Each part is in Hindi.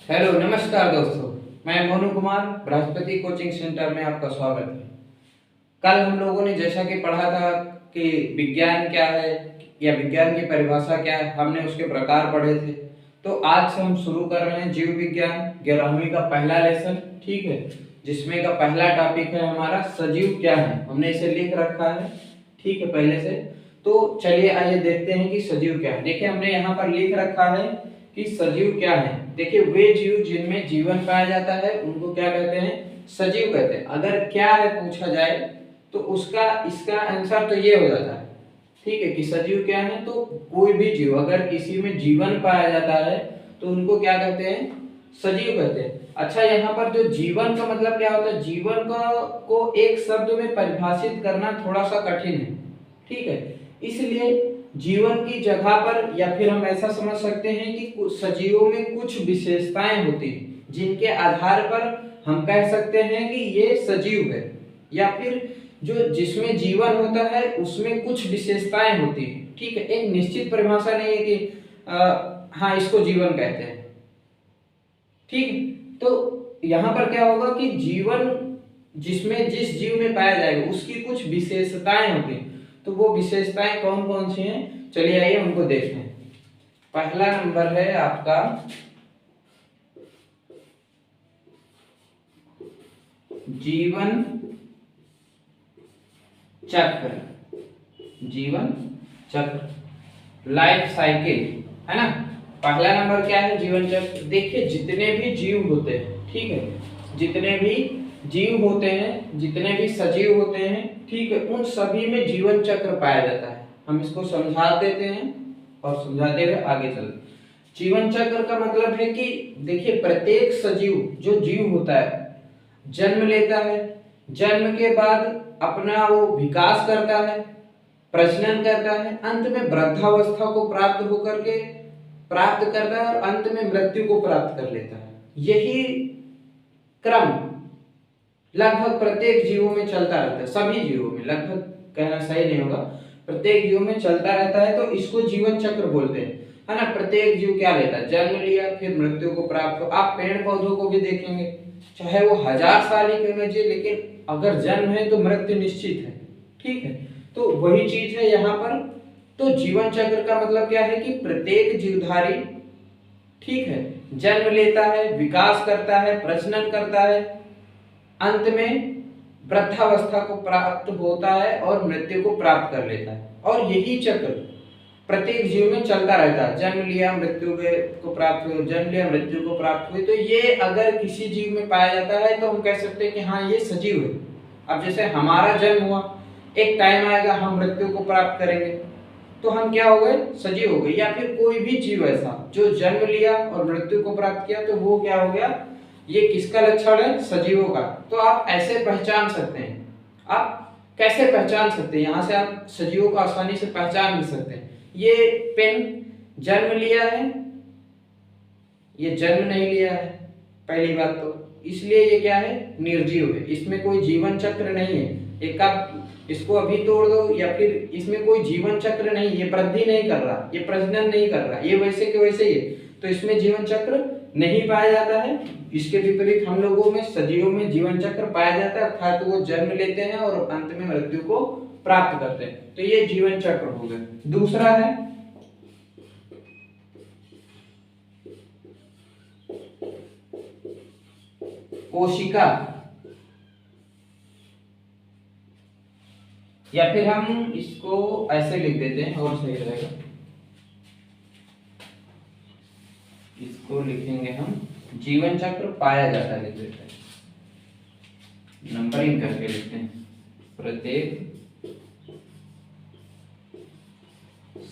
हेलो नमस्कार दोस्तों। मैं मोनू कुमार बृहस्पति कोचिंग सेंटर में आपका स्वागत है। कल हम लोगों ने जैसा कि पढ़ा था कि विज्ञान क्या है या विज्ञान की परिभाषा क्या है, हमने उसके प्रकार पढ़े थे। तो आज से हम शुरू कर रहे हैं जीव विज्ञान 11वीं का पहला लेसन, ठीक है, जिसमें का पहला टॉपिक है हमारा सजीव क्या है। हमने इसे लिख रखा है, ठीक है, पहले से। तो चलिए आइए देखते हैं कि सजीव क्या है। देखिए हमने यहाँ पर लिख रखा है कि सजीव क्या है। देखिए वे जीव जिनमें जीवन पाया जाता है उनको क्या कहते हैं, सजीव कहते हैं। अगर क्या है पूछा जाए तो उसका इसका आंसर तो ये हो जाता है, ठीक है, कि सजीव क्या है। तो कोई भी जीव अगर किसी में जीवन पाया जाता है तो उनको क्या कहते हैं, सजीव कहते हैं। अच्छा, यहाँ पर जो जीवन का मतलब क्या होता है, जीवन का को एक शब्द में परिभाषित करना थोड़ा सा कठिन है, ठीक है। इसलिए जीवन की जगह पर या फिर हम ऐसा समझ सकते हैं कि कुछ सजीवों में कुछ विशेषताएं होती हैं जिनके आधार पर हम कह सकते हैं कि ये सजीव है, या फिर जो जिसमें जीवन होता है उसमें कुछ विशेषताएं होती हैं, ठीक है। एक निश्चित परिभाषा नहीं है कि हाँ इसको जीवन कहते हैं, ठीक। तो यहाँ पर क्या होगा कि जीवन जिसमें जिस जीव में पाया जाएगा उसकी कुछ विशेषताएं होती हैं। तो वो विशेषताएं कौन कौन सी हैं, चलिए आइए उनको देखते हैं। पहला नंबर है आपका जीवन चक्र। जीवन चक्र, लाइफ साइकिल, है ना। पहला नंबर क्या है, जीवन चक्र। देखिए जितने भी जीव होते हैं, ठीक है, जितने भी जीव होते हैं, जितने भी सजीव होते हैं, ठीक है, उन सभी में जीवन चक्र पाया जाता है। हम इसको समझा देते हैं और समझाते हुए आगे चलते। जीवन चक्र का मतलब है कि देखिए प्रत्येक सजीव जो जीव होता है जन्म लेता है, जन्म के बाद अपना वो विकास करता है, प्रजनन करता है, अंत में वृद्धावस्था को प्राप्त करता है और अंत में मृत्यु को प्राप्त कर लेता है। यही क्रम लगभग प्रत्येक जीवों में चलता रहता है, सभी जीवों में, लगभग कहना सही नहीं होगा, प्रत्येक जीव में चलता रहता है। तो इसको जीवन चक्र बोलते हैं, है ना। प्रत्येक जीव क्या लेता है, जन्म लिया, फिर मृत्यु को प्राप्त हो। आप पेड़ पौधों को भी देखेंगे, चाहे वो 1000 साल ही क्यों न जिए, लेकिन अगर जन्म है तो मृत्यु निश्चित है, ठीक है। तो वही चीज है यहाँ पर। तो जीवन चक्र का मतलब क्या है कि प्रत्येक जीवधारी, ठीक है, जन्म लेता है, विकास करता है, प्रजनन करता है, अंत में वृद्धावस्था को प्राप्त होता है और मृत्यु को प्राप्त कर लेता है। और यही चक्र प्रत्येक जीव में चलता रहता है। जन्म लिया, मृत्यु को प्राप्त हुई, जन्म लिया, मृत्यु को प्राप्त हुई। तो ये अगर किसी जीव में पाया जाता है तो हम कह सकते हैं कि हाँ ये सजीव है। अब जैसे हमारा जन्म हुआ, एक टाइम आएगा हम मृत्यु को प्राप्त करेंगे, तो हम क्या हो गए, सजीव हो गए। या फिर कोई भी जीव ऐसा जो जन्म लिया और मृत्यु को प्राप्त किया, तो वो क्या हो गया, ये किसका लक्षण है, सजीवों का। तो आप ऐसे पहचान सकते हैं। आप कैसे पहचान सकते हैं, यहाँ से आप सजीवों को आसानी से पहचान भी सकते हैं। ये पेन जन्म लिया है, ये जन्म नहीं लिया है, पहली बात तो, इसलिए ये क्या है, निर्जीव है, इसमें कोई जीवन चक्र नहीं है। एक आप इसको अभी तोड़ दो, या फिर इसमें कोई जीवन चक्र नहीं, ये वृद्धि नहीं कर रहा, ये प्रजनन नहीं कर रहा, ये वैसे के वैसे ही है, तो इसमें जीवन चक्र नहीं पाया जाता है। इसके विपरीत हम लोगों में, सजीवों में जीवन चक्र पाया जाता है, अर्थात वो जन्म लेते हैं और अंत में मृत्यु को प्राप्त करते हैं। तो ये जीवन चक्र हो गया। दूसरा है कोशिका, या फिर हम इसको ऐसे लिख देते हैं और सही रहेगा, इसको लिखेंगे हम जीवन चक्र पाया जाता है, लिख देते हैं, नंबरिंग करके लिखते हैं। प्रत्येक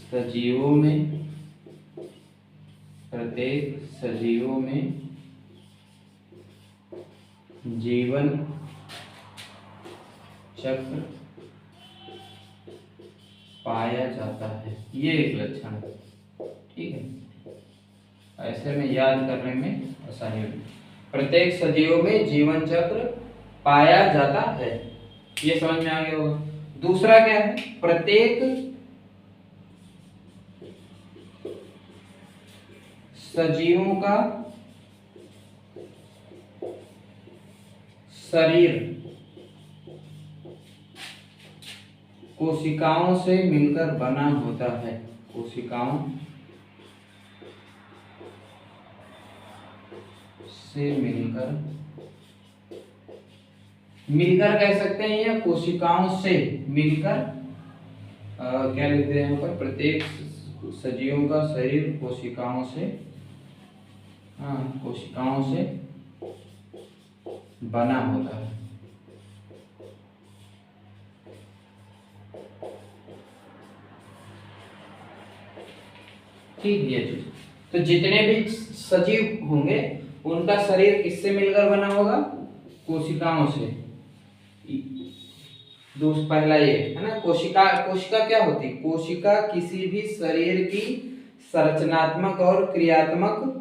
सजीवों में, प्रत्येक सजीवों में जीवन चक्र पाया जाता है, ये एक लक्षण है, ठीक है। ऐसे में याद करने में आसानी होगी। प्रत्येक सजीवों में जीवन चक्र पाया जाता है, ये समझ में आ गया होगा। दूसरा क्या है, प्रत्येक सजीवों का शरीर कोशिकाओं से मिलकर बना होता है। कोशिकाओं से मिलकर कह सकते हैं, या कोशिकाओं से मिलकर क्या लिखते हैं यहाँ पर, प्रत्येक सजीवों का शरीर कोशिकाओं से, कोशिकाओं से बना होता है। ठीक है जी। तो जितने भी सजीव होंगे उनका शरीर किससे मिलकर बना होगा? कोशिकाओं से। दूसरा पहला ये है ना, कोशिका क्या होती है? कोशिका किसी भी शरीर की संरचनात्मक और क्रियात्मक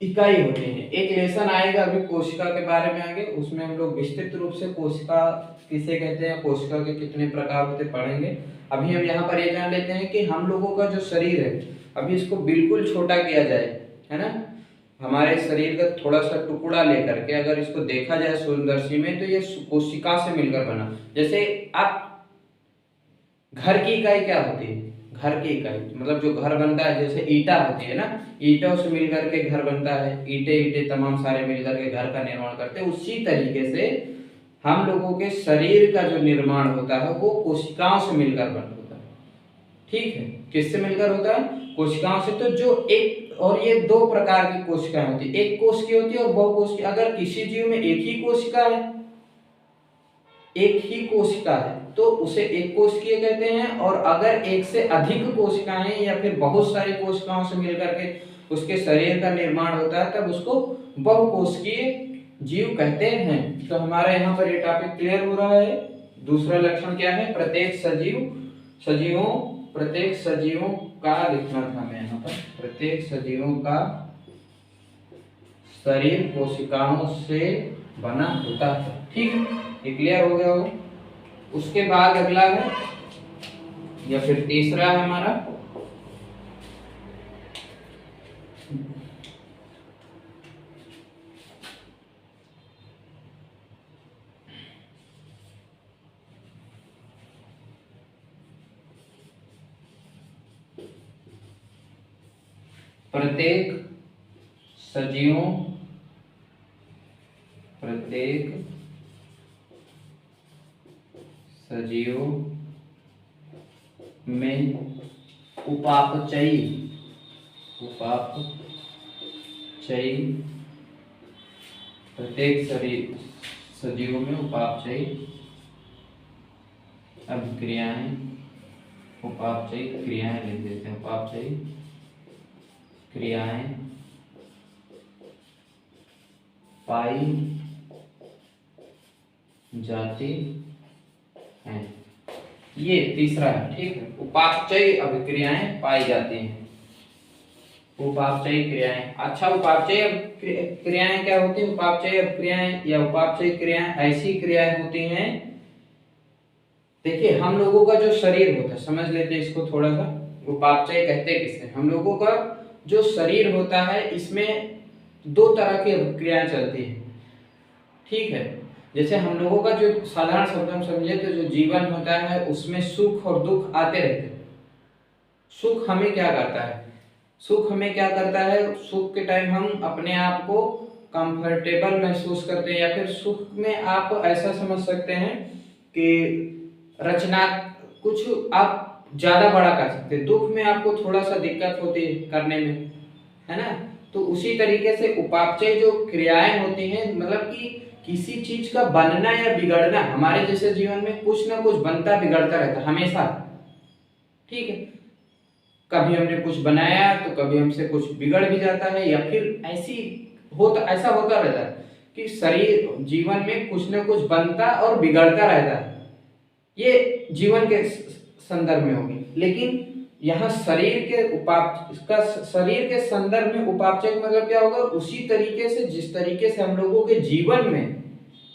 इकाई होती है। एक लेसन आएगा अभी कोशिका के बारे में आगे, उसमें हम लोग विस्तृत रूप से कोशिका किसे कहते हैं, कोशिका के कितने प्रकार होते पढ़ेंगे। अभी हम यहाँ पर ये जान लेते हैं कि हम लोगों का जो शरीर है, अभी इसको बिल्कुल छोटा किया जाए, है ना, हमारे शरीर का थोड़ा सा टुकड़ा लेकर के अगर इसको देखा जाए सूक्ष्मदर्शी में, तो ये कोशिका से मिलकर बना। जैसे आप घर की इकाई क्या होती है? घर की इकाई मतलब जो घर बनता है, जैसे ईटा होती है ना, ईटों से मिलकर के घर बनता है, ईटे तमाम सारे मिलकर के घर का निर्माण करते हैं। उसी तरीके से हम लोगों के शरीर का जो निर्माण होता है वो कोशिकाओं से मिलकर बन होता है। ठीक है, किससे मिलकर होता है? कोशिकाओं से। तो जो एक, और ये दो प्रकार की कोशिकाएं होती है, एक कोश की होती है और बहुकोश की। अगर किसी जीव में एक ही कोशिका है, एक ही कोशिका है, तो उसे एक कोशिकीय कहते हैं। और अगर एक से अधिक कोशिकाएं या फिर बहुत सारी कोशिकाओं से मिलकर के उसके शरीर का निर्माण होता है, तब उसको बहुकोशिकीय जीव कहते हैं। तो हमारा यहाँ पर ये टॉपिक क्लियर हो रहा है। दूसरा लक्षण क्या है? प्रत्येक सजीवों का लिखना था मैं यहाँ पर, प्रत्येक सजीवों का शरीर कोशिकाओं से बना होता है। ठीक है, ये क्लियर हो गया हो। उसके बाद अगला है, या फिर तीसरा है हमारा प्रत्येक सजीव में उपापचयी प्रत्येक सजीवों में उपापचयी अभिक्रियाएं, उपापचयी क्रियाएं लिख देते हैं, उपापचयी क्रियाएं पाई जाती हैं। ये तीसरा है। ठीक है, उपापचयी अभिक्रियाएं पाई जाती हैं, उपापचयी क्रियाएं। अच्छा, उपापचयी क्रियाएं क्या होती हैं? उपापचयी अभिक्रियाएं या उपापचयी क्रियाएं ऐसी क्रियाएं होती हैं, देखिए हम लोगों का जो शरीर होता है, समझ लेते हैं इसको थोड़ा सा। उपापचयी कहते हैं किसे? हम लोगों का जो शरीर होता है, इसमें दो तरह की अभिक्रियाएं चलती हैं। ठीक है, जैसे हम लोगों का जो साधारण शब्द में समझे तो जो जीवन होता है उसमें सुख और दुख आते रहते हैं। सुख हमें क्या करता है? सुख के टाइम हम अपने आप को कंफर्टेबल महसूस करते हैं, या फिर सुख में आप ऐसा समझ सकते हैं कि रचना कुछ आप ज्यादा बड़ा कर सकते हैं। दुख में आपको थोड़ा सा दिक्कत होती है करने में, है ना। तो उसी तरीके से उपापचय जो क्रियाएं होती हैं, मतलब कि किसी चीज का बनना या बिगड़ना, हमारे जैसे जीवन में कुछ ना कुछ बनता बिगड़ता रहता है हमेशा। ठीक है, कभी हमने कुछ बनाया तो कभी हमसे कुछ बिगड़ भी जाता है, या फिर ऐसा होता रहता है कि शरीर जीवन में कुछ ना कुछ बनता और बिगड़ता रहता है। ये जीवन के संदर्भ में होगी। लेकिन यहाँ शरीर के संदर्भ में उपापचय मतलब क्या होगा? उसी तरीके से जिस तरीके से हम लोगों के जीवन में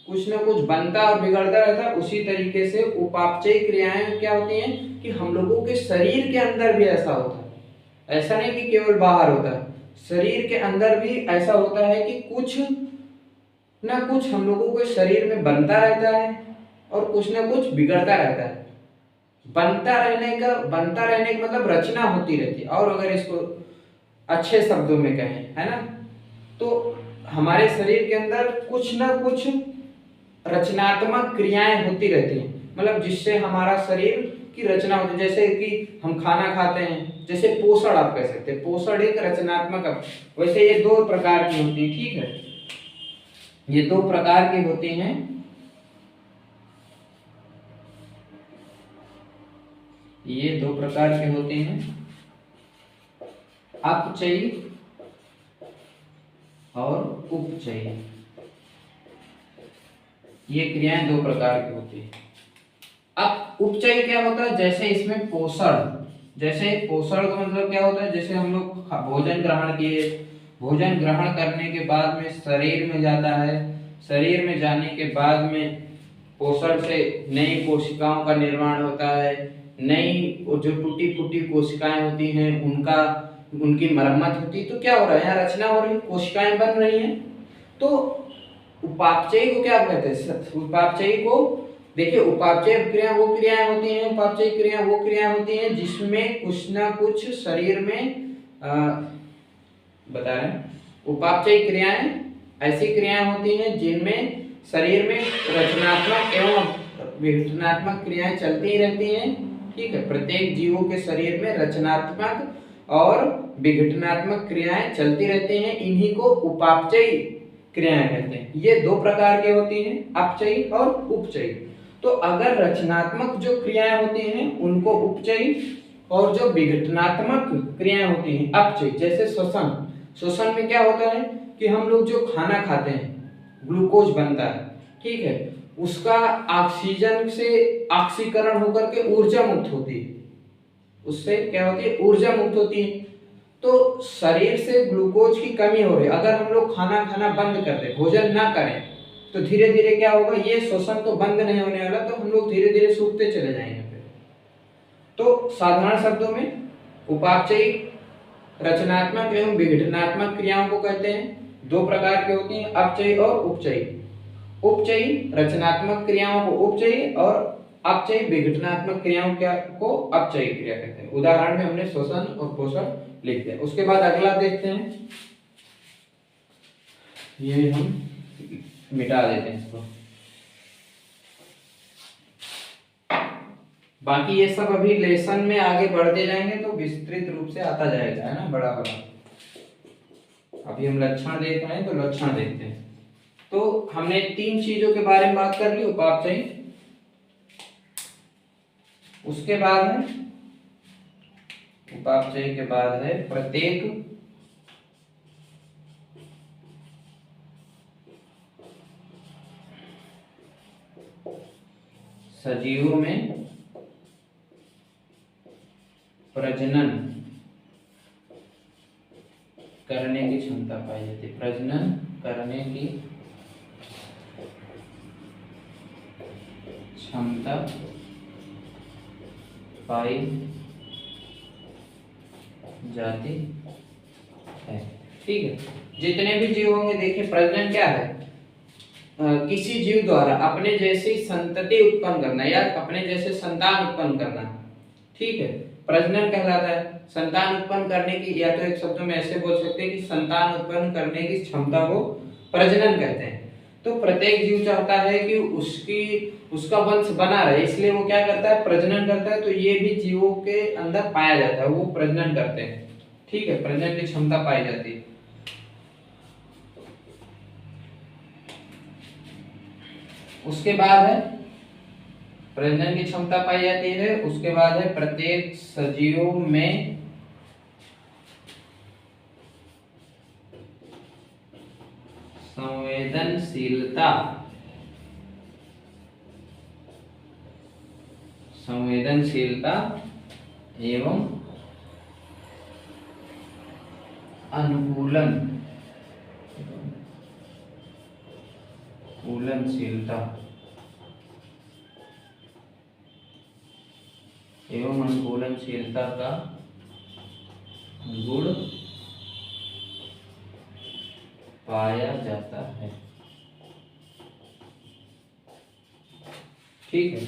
कुछ ना कुछ बनता और बिगड़ता रहता है, उसी तरीके से उपापचय क्रियाएं क्या होती हैं कि हम लोगों के शरीर के अंदर भी ऐसा होता है। ऐसा नहीं कि केवल बाहर होता है, शरीर के अंदर भी ऐसा होता है कि कुछ ना कुछ हम लोगों को शरीर में बनता रहता है और कुछ ना कुछ बिगड़ता रहता है। बनता रहने का मतलब रचना होती रहती है, और अगर इसको अच्छे शब्दों में कहें, है ना, तो हमारे शरीर के अंदर कुछ ना कुछ रचनात्मक क्रियाएं होती रहती हैं, मतलब जिससे हमारा शरीर की रचना होती है। जैसे कि हम खाना खाते हैं, जैसे पोषण आप कह सकते हैं, पोषण एक रचनात्मक, वैसे ये दो प्रकार की होती है, ठीक है, ये दो प्रकार की होती हैं। ये दो प्रकार के होते हैं, अपचयी और उपचयी। ये क्रियाएं दो प्रकार की होती है। अब उपचयी क्या होता है, जैसे इसमें पोषण, जैसे पोषण का मतलब क्या होता है, जैसे हम लोग भोजन ग्रहण किए, भोजन ग्रहण करने के बाद में शरीर में जाता है, शरीर में जाने के बाद में पोषण से नई कोशिकाओं का निर्माण होता है, नई जो टूटी फूटी कोशिकाएं होती हैं उनकी मरम्मत होती है। तो क्या हो रहा है, यहाँ रचना हो रही है, कोशिकाएं बन रही हैं। तो उपापचयी को क्या कहते हैं, उपापचयी को देखिए, उपापचय क्रिया वो क्रियाएं होती हैं, उपापचय क्रिया वो क्रियाएं होती हैं जिसमें कुछ ना कुछ शरीर में बता रहे हैं, उपापचय क्रियाएं ऐसी क्रियाएं होती हैं जिनमें शरीर में रचनात्मक एवं विघटनात्मक क्रियाएं चलती रहती हैं, ठीक है। प्रत्येक जीवों के शरीर में रचनात्मक और विघटनात्मक क्रियाएं चलती रहती हैं, इन्हीं को उपापचयी क्रियाएं कहते हैं। ये दो प्रकार की होती हैं, अपचयी और उपचयी। तो अगर रचनात्मक जो क्रियाएं होती हैं उनको उपचयी, और जो विघटनात्मक क्रियाएं होती हैं अपचयी। जैसे श्वसन, श्वसन में क्या होता है कि हम लोग जो खाना खाते हैं, ग्लूकोज बनता है, ठीक है, उसका ऑक्सीजन से ऑक्सीकरण होकर के ऊर्जा मुक्त होती है, उससे क्या होती है, ऊर्जा मुक्त होती है। तो शरीर से ग्लूकोज की कमी हो रही है, अगर हम लोग खाना खाना बंद कर दें, भोजन ना करें, तो धीरे धीरे क्या होगा, ये शोषण तो बंद नहीं होने वाला, तो हम लोग धीरे धीरे सूखते चले जाएंगे फिर। तो साधारण शब्दों में उपापचयी रचनात्मक एवं विघटनात्मक क्रियाओं को कहते हैं, दो प्रकार की होती हैं, अपचयी और उपचयी। उपचयी रचनात्मक क्रियाओं को उपचयी और अपचयी विघटनात्मक क्रियाओं को अपचयी क्रिया कहते हैं। उदाहरण में हमने श्वसन और पोषण लिखते हैं। उसके बाद अगला देखते हैं, ये हम मिटा देते हैं इसको। बाकी ये सब अभी लेसन में आगे बढ़ते जाएंगे तो विस्तृत रूप से आता जाएगा, है ना, बड़ा बड़ा। अभी हम लक्षण देख रहे हैं तो लक्षण देखते हैं। तो हमने तीन चीजों के बारे में बात कर ली, उपापचयी, उसके बाद है उपापचयी के बाद है प्रत्येक सजीवों में प्रजनन करने की क्षमता पाई जाती है, प्रजनन करने की क्षमता पाई जाती है, ठीक है। जितने भी जीव होंगे, देखिए प्रजनन क्या है, किसी जीव द्वारा अपने जैसी संतति उत्पन्न करना या अपने जैसे संतान उत्पन्न करना, ठीक है, प्रजनन कहलाता है। संतान उत्पन्न करने की, या तो एक शब्द में ऐसे बोल सकते हैं कि संतान उत्पन्न करने की क्षमता को प्रजनन कहते हैं। तो प्रत्येक जीव चाहता है कि उसका वंश बना रहे, इसलिए वो क्या करता है, प्रजनन करता है। तो ये भी जीवों के अंदर पाया जाता है, वो प्रजनन करते हैं, ठीक है, प्रजनन की क्षमता पाई जाती है। उसके बाद है प्रजनन की क्षमता पाई जाती है, उसके बाद है प्रत्येक सजीव में संवेदनशीलता एवं अनुकूलनशीलता एवं अनुकूलनशीलता का गुण पाया जाता है। ठीक है।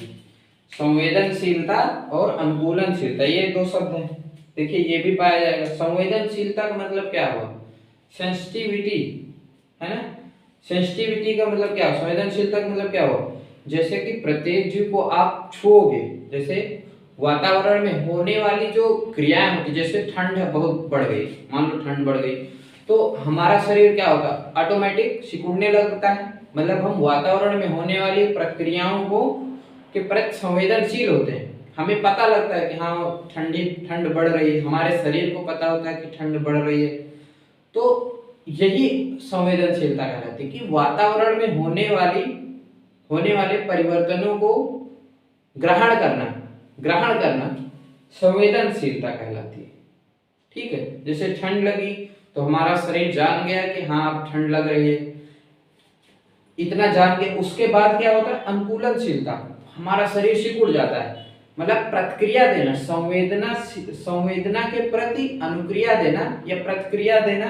संवेदनशीलता और अनुकूलनशीलता, ये दो शब्द हैं। देखिए ये भी पाया जाएगा। संवेदनशीलता का मतलब क्या हुआ? सेंसिटिविटी, है ना। सेंसिटिविटी का मतलब क्या हुआ? संवेदनशीलता का मतलब क्या हुआ? जैसे कि प्रत्येक जीव को आप छुओगे, जैसे वातावरण में होने वाली जो क्रियाएं होती, जैसे ठंड बहुत बढ़ गई, मान लो ठंड बढ़ गई, तो हमारा शरीर क्या होगा? ऑटोमेटिक सिकुड़ने लगता है। मतलब हम वातावरण में होने वाली प्रक्रियाओं को के प्रति संवेदनशील होते हैं। हमें पता लगता है कि हाँ ठंड बढ़ रही है, हमारे शरीर को पता होता है कि ठंड बढ़ रही है। तो यही संवेदनशीलता कहलाती है कि वातावरण में होने वाले परिवर्तनों को ग्रहण करना संवेदनशीलता कहलाती है। ठीक है। जैसे ठंड लगी तो हमारा शरीर जान गया कि हाँ अब ठंड लग रही है, इतना जान के उसके बाद क्या होता है? अनुकूलनशीलता, हमारा शरीर सिकुड़ जाता है। मतलब प्रतिक्रिया देना, संवेदना के प्रति अनुक्रिया देना या प्रतिक्रिया देना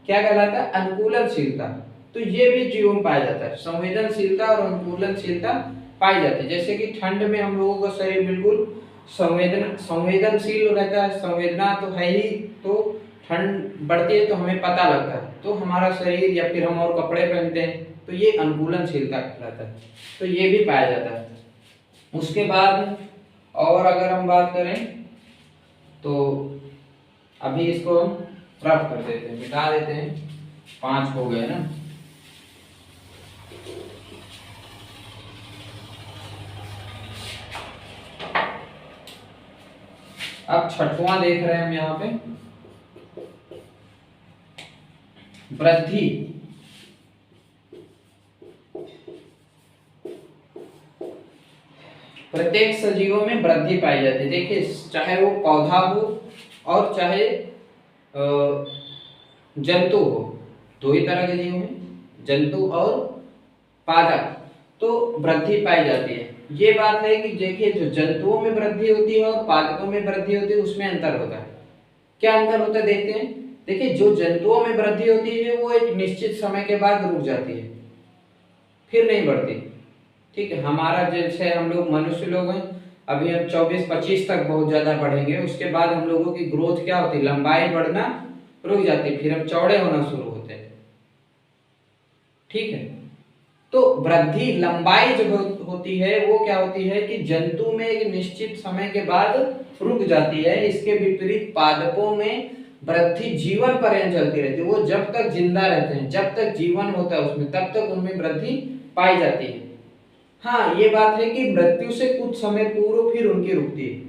क्या कहलाता है? अनुकूलनशीलता। तो ये भी जीवों में पाया जाता है, संवेदनशीलता और अनुकूलनशीलता पाई जाती है। जैसे कि ठंड में हम लोगों का शरीर बिल्कुल संवेदनशील रहता है, संवेदना तो है ही, तो ठंड बढ़ती है तो हमें पता लगता है, तो हमारा शरीर या फिर हम और कपड़े पहनते हैं, तो ये अनुकूलनशीलता कहलाता है। तो ये भी पाया जाता है। उसके बाद और अगर हम बात करें तो अभी इसको हम रफ कर देते हैं, मिटा देते हैं, 5 हो गए ना। अब 6वां देख रहे हैं हम यहाँ पे, वृद्धि। प्रत्येक सजीवों में वृद्धि पाई जाती है। देखिए चाहे वो पौधा हो और चाहे जंतु हो, दो ही तरह के जीव हैं, जंतु और पादप, तो वृद्धि पाई जाती है। ये बात है कि देखिए जो जंतुओं में वृद्धि होती है और पादपों में वृद्धि होती है उसमें अंतर होता है। क्या अंतर होता है देखते हैं। देखिए जो जंतुओं में वृद्धि होती है वो एक निश्चित समय के बाद रुक जाती है, फिर नहीं बढ़ती। ठीक है। हमारा जैसे हम लोग मनुष्य लोग हैं, अभी हम 24-25 तक बहुत ज्यादा बढ़ेंगे, उसके बाद हम लोगों की ग्रोथ क्या होती है? लंबाई बढ़ना रुक जाती है, फिर हम चौड़े होना शुरू होते हैं। ठीक है। तो वृद्धि लंबाई जो होती है वो क्या होती है कि जंतु में एक निश्चित समय के बाद रुक जाती है। इसके विपरीत पादपों में वृद्धि जीवन पर्यंत चलती रहती है। वो जब तक जिंदा रहते हैं, जब तक जीवन होता है उसमें, तब तक उनमें वृद्धि पाई जाती है। हाँ ये बात है कि मृत्यु से कुछ समय पूर्व फिर उनकी रुकती है।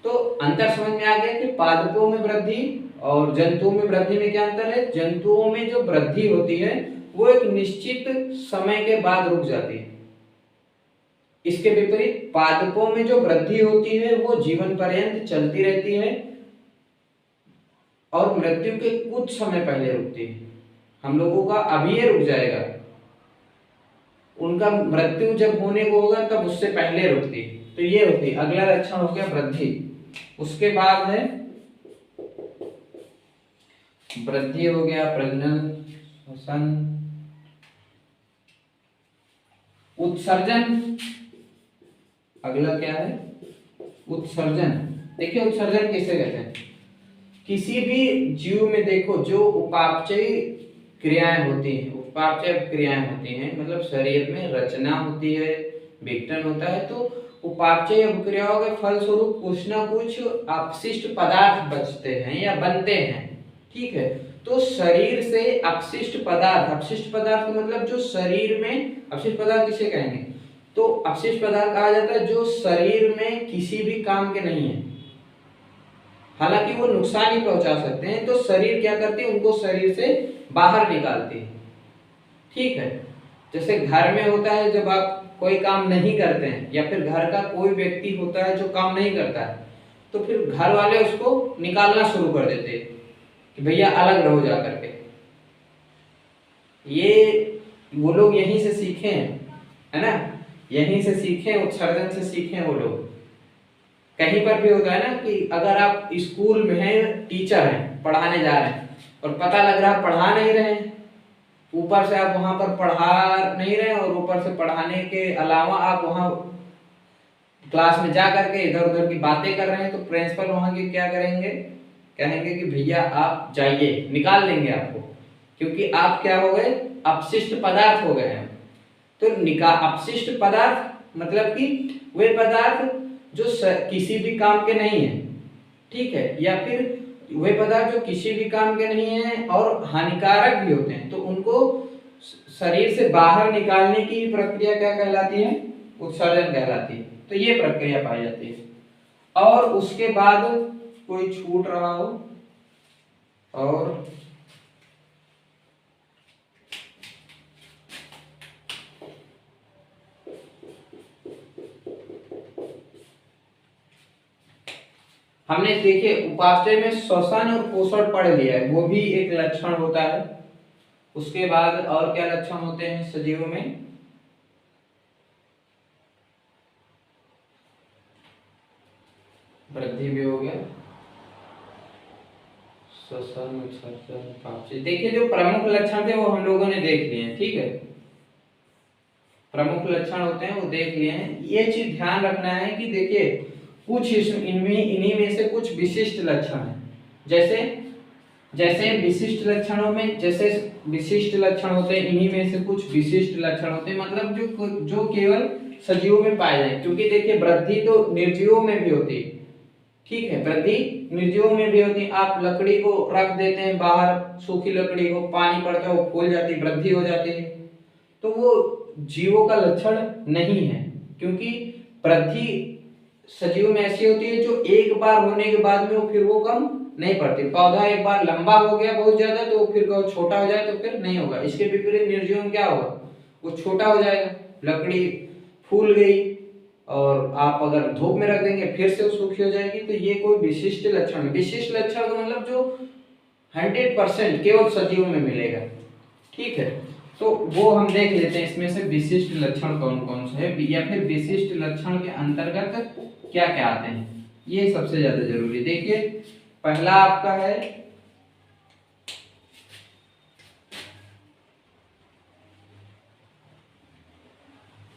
तो अंतर समझ में आ गया कि पादपों में वृद्धि और जंतुओं में वृद्धि में क्या अंतर है? जंतुओं में जो वृद्धि होती है वो एक निश्चित समय के बाद रुक जाती है। इसके विपरीत पादपों में जो वृद्धि होती है वो जीवन पर्यंत चलती रहती है और मृत्यु के कुछ समय पहले रुकती है। हम लोगों का अभी ये रुक जाएगा, उनका मृत्यु जब होने को होगा तब उससे पहले रुकती है। तो ये होती है। अगला लक्षण हो गया वृद्धि। उसके बाद है वृद्धि हो गया, प्रजनन, श्वसन, उत्सर्जन। अगला क्या है? उत्सर्जन। देखिए उत्सर्जन किसे कहते हैं? किसी भी जीव में देखो जो उपापचयी क्रियाएं होती हैं, उपापचय क्रियाएं होती हैं, मतलब शरीर में रचना होती है, विघटन होता है, तो उपापचय क्रियाओं के फलस्वरूप कुछ ना कुछ अपशिष्ट पदार्थ बचते हैं या बनते हैं। ठीक है। तो शरीर से अपशिष्ट पदार्थ का मतलब जो शरीर में, अपशिष्ट पदार्थ किसे कहेंगे? तो अपशिष्ट पदार्थ कहा जाता है जो शरीर में किसी भी काम के नहीं है, हालांकि वो नुकसान ही पहुंचा सकते हैं, तो शरीर क्या करती है? उनको शरीर से बाहर निकालती है। ठीक है। जैसे घर में होता है, जब आप कोई काम नहीं करते हैं या फिर घर का कोई व्यक्ति होता है जो काम नहीं करता है, तो फिर घर वाले उसको निकालना शुरू कर देते हैं कि भैया अलग रहो जा करके। ये वो लोग यहीं से सीखे हैं, है ना, यहीं से सीखे, उत्सर्जन से सीखे वो लोग। कहीं पर भी होता है ना कि अगर आप स्कूल में हैं, टीचर हैं, पढ़ाने जा रहे हैं और पता लग रहा है पढ़ा नहीं रहे हैं, ऊपर से आप वहां पर पढ़ा नहीं रहे और ऊपर से पढ़ाने के अलावा आप वहां क्लास में जा करके इधर उधर की बातें कर रहे हैं तो प्रिंसिपल वहां के क्या करेंगे, कहेंगे कि भैया आप जाइए, निकाल देंगे आपको, क्योंकि आप क्या हो गए, अपशिष्ट पदार्थ हो गए हैं। तो अपशिष्ट पदार्थ मतलब कि वे पदार्थ जो किसी भी काम के नहीं है, ठीक है, या फिर वे पदार्थ जो किसी भी काम के नहीं है और हानिकारक भी होते हैं, तो उनको शरीर से बाहर निकालने की प्रक्रिया क्या कहलाती है, उत्सर्जन कहलाती है। तो ये प्रक्रिया पाई जाती है। और उसके बाद कोई छूट रहा हो और हमने देखिए उपापचय में श्वसन और पोषण पढ़ लिया है, वो भी एक लक्षण होता है। उसके बाद और क्या लक्षण होते हैं सजीवों में, वृद्धि भी हो गया, श्वसन, उत्सर्जन, उपापचय। देखिए जो प्रमुख लक्षण थे वो हम लोगों ने देख लिए हैं, ठीक है, प्रमुख लक्षण होते हैं वो देख लिए हैं। ये चीज ध्यान रखना है कि देखिए कुछ इन्हीं में से कुछ विशिष्ट लक्षण हैं। जैसे जैसे विशिष्ट लक्षणों में, जैसे विशिष्ट लक्षण होते हैं, इन्हीं में से कुछ विशिष्ट लक्षण होते हैं, मतलब जो केवल सजीवों में पाए जाए। क्योंकि देखिए वृद्धि तो निर्जीवों में भी होती है, ठीक है, वृद्धि निर्जीवों में भी होती है। आप लकड़ी को रख देते हैं बाहर, सूखी लकड़ी को, पानी पड़ता है वो फूल जाती है, वृद्धि हो जाती है, तो वो जीवों का लक्षण नहीं है। क्योंकि वृद्धि सजीव में ऐसी होती है जो एक बार होने के बाद में वो फिर वो कम नहीं पड़ती। पौधा एक बार लंबा हो गया बहुत ज्यादा तो फिर छोटा हो जाए तो फिर नहीं होगा। इसके विपरीत निर्जीव में क्या होगा, वो छोटा हो जाएगा, लकड़ी फूल गई और आप अगर धूप में रख देंगे फिर से वो सूखी हो जाएगी। तो ये कोई विशिष्ट लक्षण, विशिष्ट लक्षण का मतलब जो 100% केवल सजीव में मिलेगा, ठीक है। तो वो हम देख लेते हैं इसमें से विशिष्ट लक्षण कौन कौन से है, या फिर विशिष्ट लक्षण के अंतर्गत क्या क्या आते हैं, ये सबसे ज्यादा जरूरी। देखिए पहला आपका है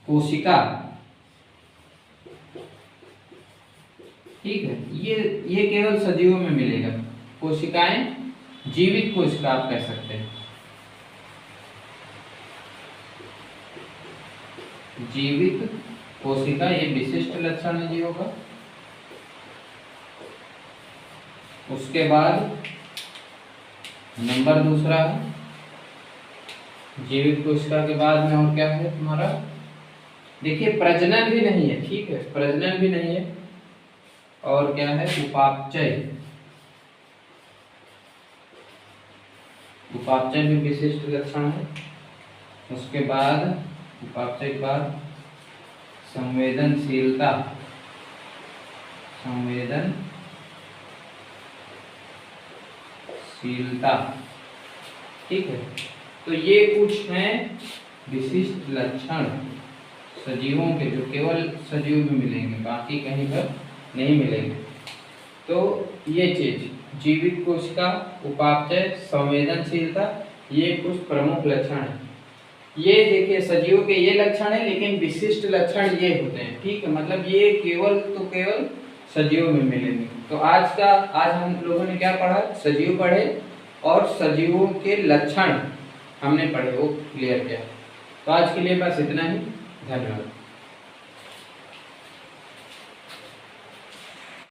कोशिका, ठीक है, ये केवल सजीवों में मिलेगा। कोशिकाएं, जीवित कोशिका आप कह सकते हैं, जीवित कोशिका, ये विशिष्ट लक्षण है जीवों का। उसके बाद नंबर दूसरा है जीवित कोशिका के बाद में और क्या है तुम्हारा, देखिए प्रजनन भी नहीं है, ठीक है, प्रजनन भी नहीं है। और क्या है, उपापचय, उपापचय भी विशिष्ट लक्षण है। उसके बाद उपापचय के बाद संवेदनशीलता, संवेदनशीलता, ठीक है। तो ये कुछ हैं विशिष्ट लक्षण सजीवों के, जो केवल सजीव में मिलेंगे, बाकी कहीं पर नहीं मिलेंगे। तो ये चीज जीवित कोशिका, उपापचय, संवेदनशीलता, ये कुछ प्रमुख लक्षण हैं। ये देखिए सजीवों के ये लक्षण है, लेकिन विशिष्ट लक्षण ये होते हैं, ठीक है, मतलब ये केवल सजीवों में मिलेंगे। तो आज हम लोगों ने क्या पढ़ा, सजीव पढ़े और सजीवों के लक्षण हमने पढ़े, वो क्लियर किया। तो आज के लिए बस इतना ही, धन्यवाद।